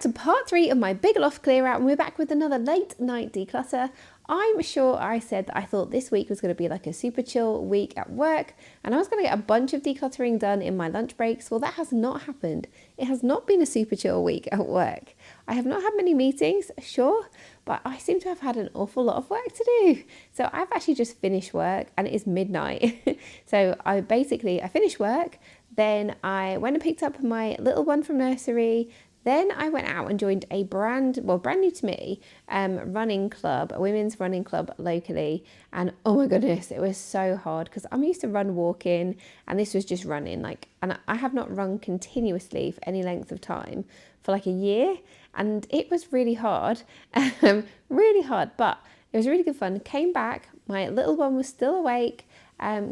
back to part 3 of my big loft clear out, and we're back with another late night declutter. I'm sure I said that I thought this week was going to be like a super chill week at work and I was going to get a bunch of decluttering done in my lunch breaks. Well, that has not happened. It has not been a super chill week at work. I have not had many meetings, sure, but I seem to have had an awful lot of work to do. So I've actually just finished work and it is midnight. So I finished work, then I went and picked up my little one from nursery. Then I went out and joined a brand new to me, running club, a women's running club locally. And oh my goodness, it was so hard because I'm used to run walking and this was just running. And I have not run continuously for any length of time for like a year. And it was really hard, really hard, but it was really good fun. Came back, my little one was still awake,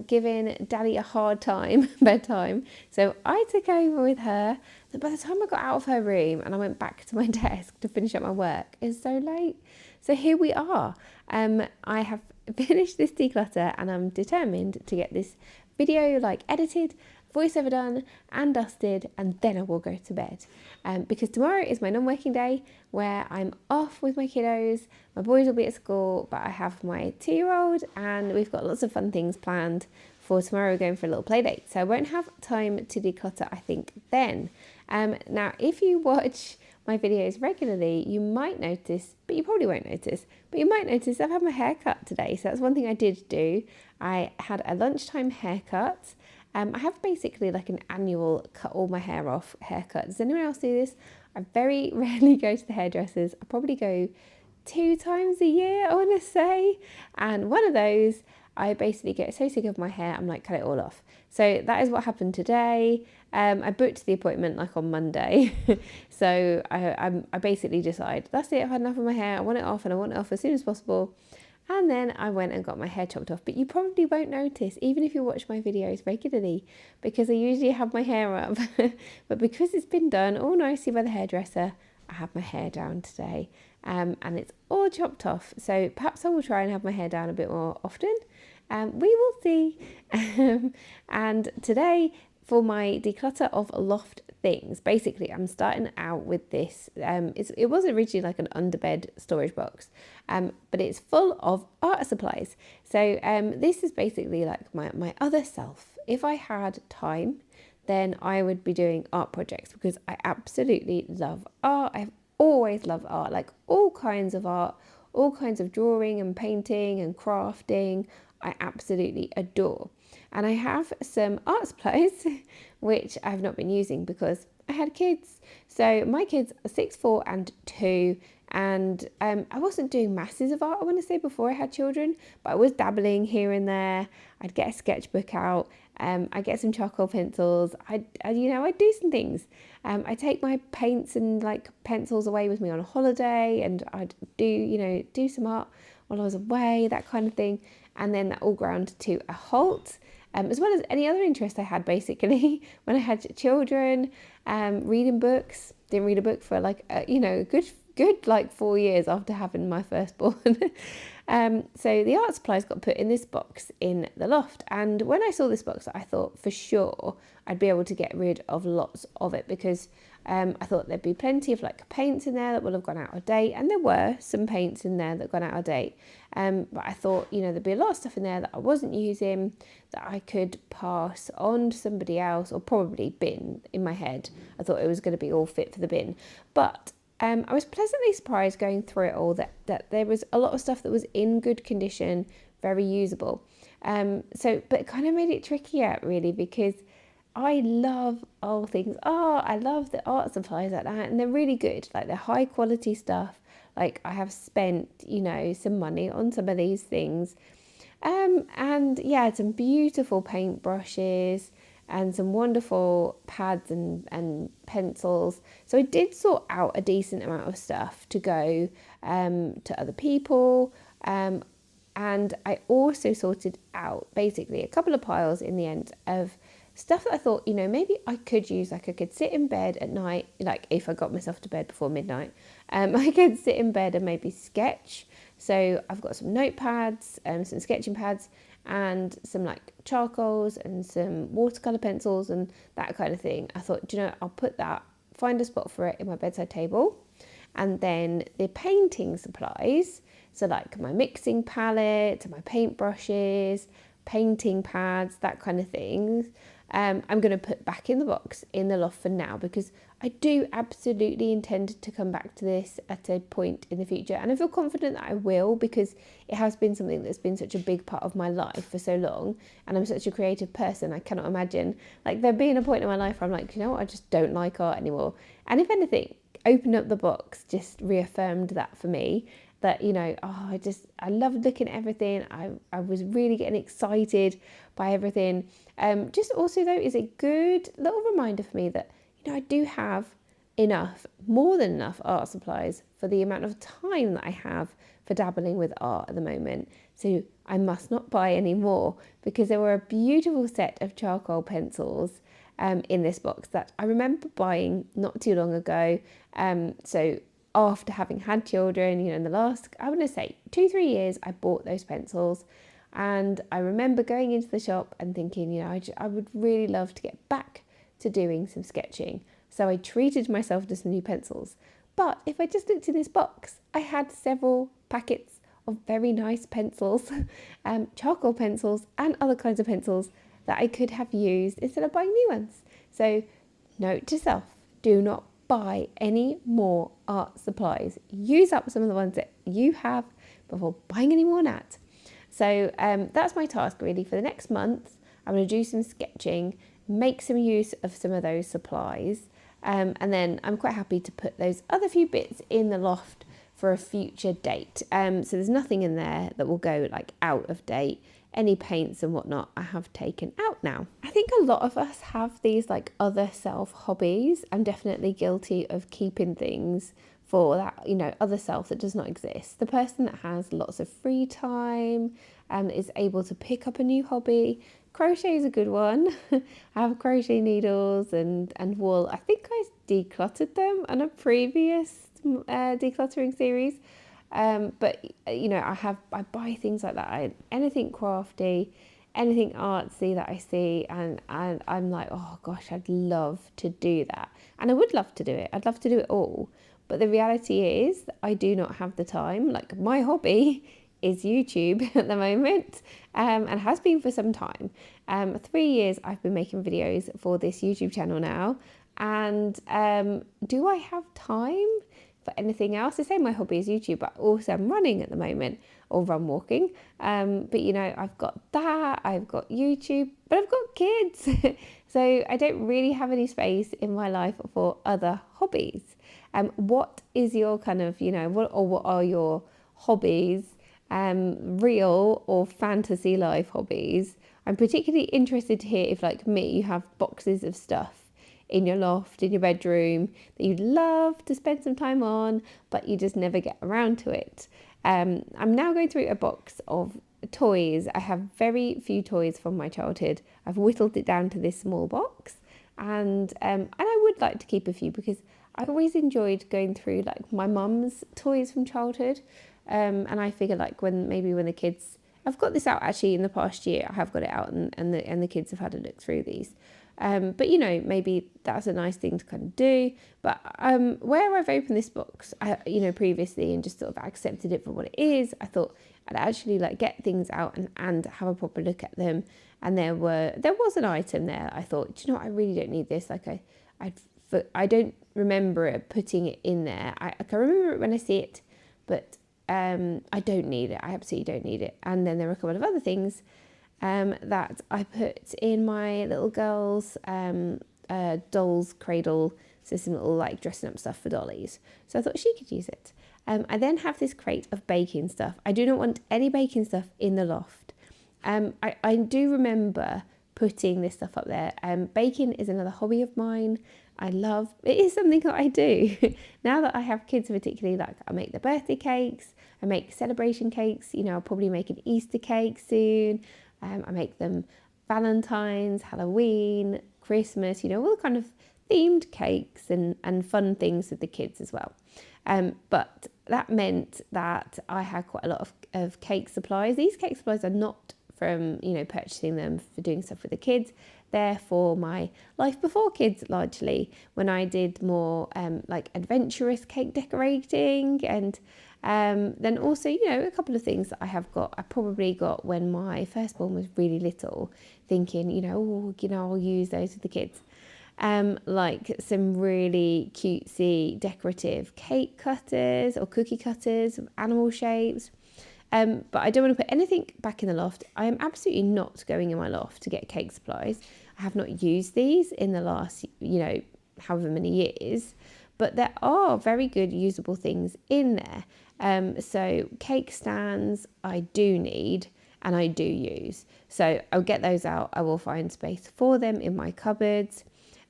giving Daddy a hard time, bedtime. So I took over with her. By the time I got out of her room and I went back to my desk to finish up my work, it's so late. So here we are. I have finished this declutter and I'm determined to get this video edited, voiceover done and dusted, and then I will go to bed. Because tomorrow is my non-working day where I'm off with my kiddos. My boys will be at school, but I have my 2-year-old and we've got lots of fun things planned for tomorrow. We're going for a little play date, so I won't have time to declutter, I think, then. Now, if you watch my videos regularly, you might notice, but you probably won't notice, but you might notice I've had my hair cut today. So that's one thing I did do. I had a lunchtime haircut. I have basically like an annual cut all my hair off haircut. Does anyone else do this? I very rarely go to the hairdressers. I probably go 2 times a year, I want to say. And one of those, I basically get so sick of my hair, I'm like, cut it all off. So that is what happened today. I booked the appointment on Monday. So I basically decided, that's it, I've had enough of my hair. I want it off and I want it off as soon as possible. And then I went and got my hair chopped off. But you probably won't notice, even if you watch my videos regularly, because I usually have my hair up. But because it's been done all nicely by the hairdresser, I have my hair down today. And it's all chopped off. So perhaps I will try and have my hair down a bit more often. We will see. And today, for my declutter of Loft things, basically I'm starting out with this. It was originally like an underbed storage box, but it's full of art supplies. So this is basically like my other self. If I had time, then I would be doing art projects because I absolutely love art. I've always loved art, like all kinds of art, all kinds of drawing and painting and crafting. I absolutely adore. And I have some art supplies which I've not been using because I had kids. So my kids are 6, 4 and 2, and I wasn't doing masses of art, I want to say, before I had children, but I was dabbling here and there. I'd get a sketchbook out, I'd get some charcoal pencils, I'd do some things. I take my paints and pencils away with me on a holiday, and I'd do some art while I was away, that kind of thing. And then that all ground to a halt, as well as any other interest I had basically when I had children. Reading books. Didn't read a book for good 4 years after having my firstborn. So the art supplies got put in this box in the loft, and when I saw this box I thought for sure I'd be able to get rid of lots of it because I thought there'd be plenty of paints in there that will have gone out of date, and there were some paints in there that gone out of date. But I thought, there'd be a lot of stuff in there that I wasn't using that I could pass on to somebody else, or probably bin. In my head, I thought it was going to be all fit for the bin. But I was pleasantly surprised going through it all that there was a lot of stuff that was in good condition, very usable. But it kind of made it trickier really, because I love all things art. I love the art supplies like that, and they're really good. They're high quality stuff. I have spent, some money on some of these things. And yeah, some beautiful paint brushes and some wonderful pads and pencils. So I did sort out a decent amount of stuff to go to other people. And I also sorted out basically a couple of piles in the end of stuff that I thought, maybe I could use. I could sit in bed at night, if I got myself to bed before midnight, I could sit in bed and maybe sketch. So I've got some notepads, some sketching pads, and some charcoals and some watercolor pencils and that kind of thing. I thought, I'll put that find a spot for it in my bedside table. And then the painting supplies, so like my mixing palette, my paintbrushes, painting pads, that kind of things, I'm going to put back in the box in the loft for now, because I do absolutely intend to come back to this at a point in the future. And I feel confident that I will, because it has been something that's been such a big part of my life for so long. And I'm such a creative person. I cannot imagine like there being a point in my life where I'm like, you know what, I just don't like art anymore. And if anything, opening up the box just reaffirmed that for me. That, you know, I loved looking at everything. I was really getting excited by everything. Just also though is a good little reminder for me that, you know, I do have more than enough art supplies for the amount of time that I have for dabbling with art at the moment. So I must not buy any more, because there were a beautiful set of charcoal pencils in this box that I remember buying not too long ago. So after having had children, you know, in the last, I want to say 2-3 years, I bought those pencils. And I remember going into the shop and thinking, you know, I would really love to get back to doing some sketching. So I treated myself to some new pencils. But if I just looked in this box, I had several packets of very nice pencils, charcoal pencils and other kinds of pencils that I could have used instead of buying new ones. So note to self, do not buy any more art supplies. Use up some of the ones that you have before buying any more Nat. So that's my task really for the next month. I'm going to do some sketching, make some use of some of those supplies, and then I'm quite happy to put those other few bits in the loft for a future date. So there's nothing in there that will go like out of date. Any paints and whatnot I have taken out now. I think a lot of us have these like other self hobbies. I'm definitely guilty of keeping things for that, you know, other self that does not exist. The person that has lots of free time and is able to pick up a new hobby. Crochet is a good one. I have crochet needles and wool. I think I decluttered them on a previous decluttering series. But you know, I buy things like that. Anything crafty, anything artsy that I see, and I'm like, oh gosh, I'd love to do that. And I would love to do it. I'd love to do it all. But the reality is that I do not have the time. Like my hobby is YouTube at the moment, and has been for some time. 3 years I've been making videos for this YouTube channel now. And do I have time for anything else? I say my hobby is YouTube, but also I'm running at the moment, or run walking. But you know, I've got that, I've got YouTube, but I've got kids. So I don't really have any space in my life for other hobbies. What is your kind of, you know, what are your hobbies, real or fantasy life hobbies? I'm particularly interested to hear if, like me, you have boxes of stuff in your loft, in your bedroom, that you'd love to spend some time on, but you just never get around to it. I'm now going through a box of toys. I have very few toys from my childhood. I've whittled it down to this small box, and I would like to keep a few, because I always enjoyed going through like my mum's toys from childhood, and I figure like when the kids, I've got this out actually in the past year. I have got it out, and the kids have had a look through these. But you know, maybe that's a nice thing to kind of do. But where I've opened this box, you know, previously, and just sort of accepted it for what it is, I thought I'd actually like get things out and have a proper look at them. And there was an item there. I thought, do you know what, I really don't need this. Like I don't remember it putting it in there. I can remember it when I see it, but I don't need it. I absolutely don't need it. And then there were a couple of other things that I put in my little girl's doll's cradle, so some little like dressing up stuff for dollies. So I thought she could use it. I then have this crate of baking stuff. I do not want any baking stuff in the loft. I do remember putting this stuff up there. Baking is another hobby of mine. It is something that I do. Now that I have kids particularly, like I make the birthday cakes, I make celebration cakes, you know, I'll probably make an Easter cake soon. I make them Valentine's, Halloween, Christmas, you know, all kind of themed cakes and fun things with the kids as well. But that meant that I had quite a lot of cake supplies. These cake supplies are not from, you know, purchasing them for doing stuff with the kids. there for my life before kids, largely, when I did more like adventurous cake decorating, and then also, a couple of things that I probably got when my firstborn was really little, thinking, I'll use those with the kids. Like some really cutesy decorative cake cutters or cookie cutters of animal shapes. But I don't want to put anything back in the loft. I am absolutely not going in my loft to get cake supplies. I have not used these in the last, however many years, but there are very good usable things in there. So cake stands I do need and I do use. So I'll get those out. I will find space for them in my cupboards.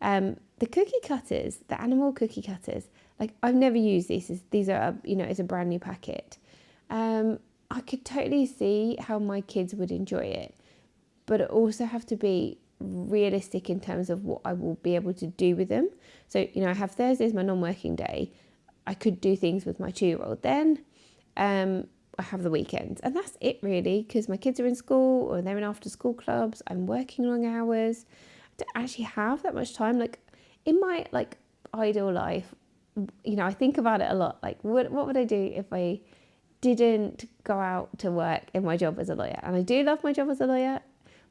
The cookie cutters, the animal cookie cutters, like I've never used these. These are, it's a brand new packet. I could totally see how my kids would enjoy it, but it also have to be realistic in terms of what I will be able to do with them. So, I have Thursdays, my non-working day. I could do things with my 2-year-old then. I have the weekends, and that's it really, because my kids are in school or they're in after school clubs. I'm working long hours. I don't actually have that much time. Like in my ideal life, I think about it a lot. Like what would I do if I didn't go out to work in my job as a lawyer? And I do love my job as a lawyer,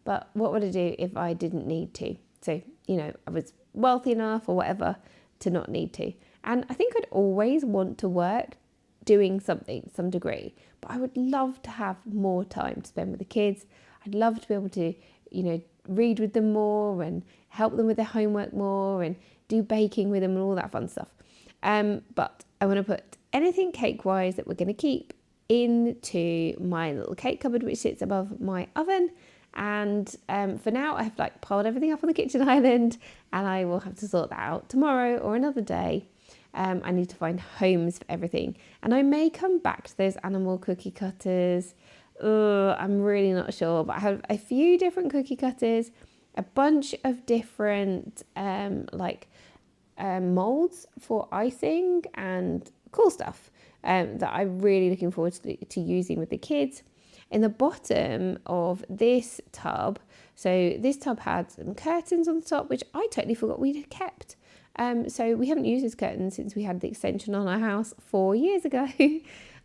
but what would I do if I didn't need to? So, I was wealthy enough or whatever to not need to. And I think I'd always want to work doing something, some degree, but I would love to have more time to spend with the kids. I'd love to be able to, read with them more and help them with their homework more and do baking with them and all that fun stuff. But I want to put anything cake-wise that we're going to keep into my little cake cupboard, which sits above my oven. And for now, I have piled everything up on the kitchen island, and I will have to sort that out tomorrow or another day. I need to find homes for everything, and I may come back to those animal cookie cutters. I'm really not sure, but I have a few different cookie cutters, a bunch of different molds for icing and cool stuff that I'm really looking forward to using with the kids. In the bottom of this tub, so this tub had some curtains on the top, which I totally forgot we'd had kept. So we haven't used this curtain since we had the extension on our house 4 years ago.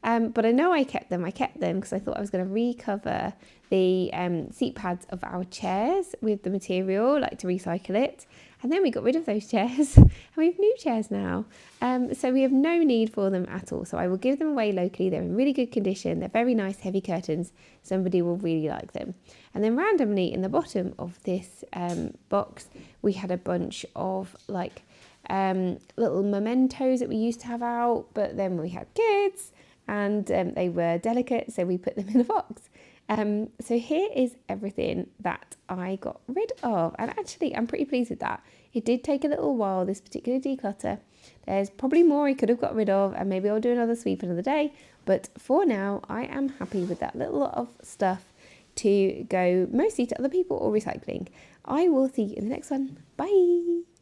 But I know I kept them because I thought I was going to recover the seat pads of our chairs with the material, to recycle it. And then we got rid of those chairs and we have new chairs now. So we have no need for them at all. So I will give them away locally. They're in really good condition. They're very nice, heavy curtains. Somebody will really like them. And then randomly in the bottom of this box, we had a bunch of little mementos that we used to have out, but then we had kids and they were delicate, so we put them in a box. So here is everything that I got rid of, and actually I'm pretty pleased with that. It did take a little while, this particular declutter. There's probably more I could have got rid of, and maybe I'll do another sweep another day, but for now I am happy with that little lot of stuff to go mostly to other people or recycling. I will see you in the next one. Bye.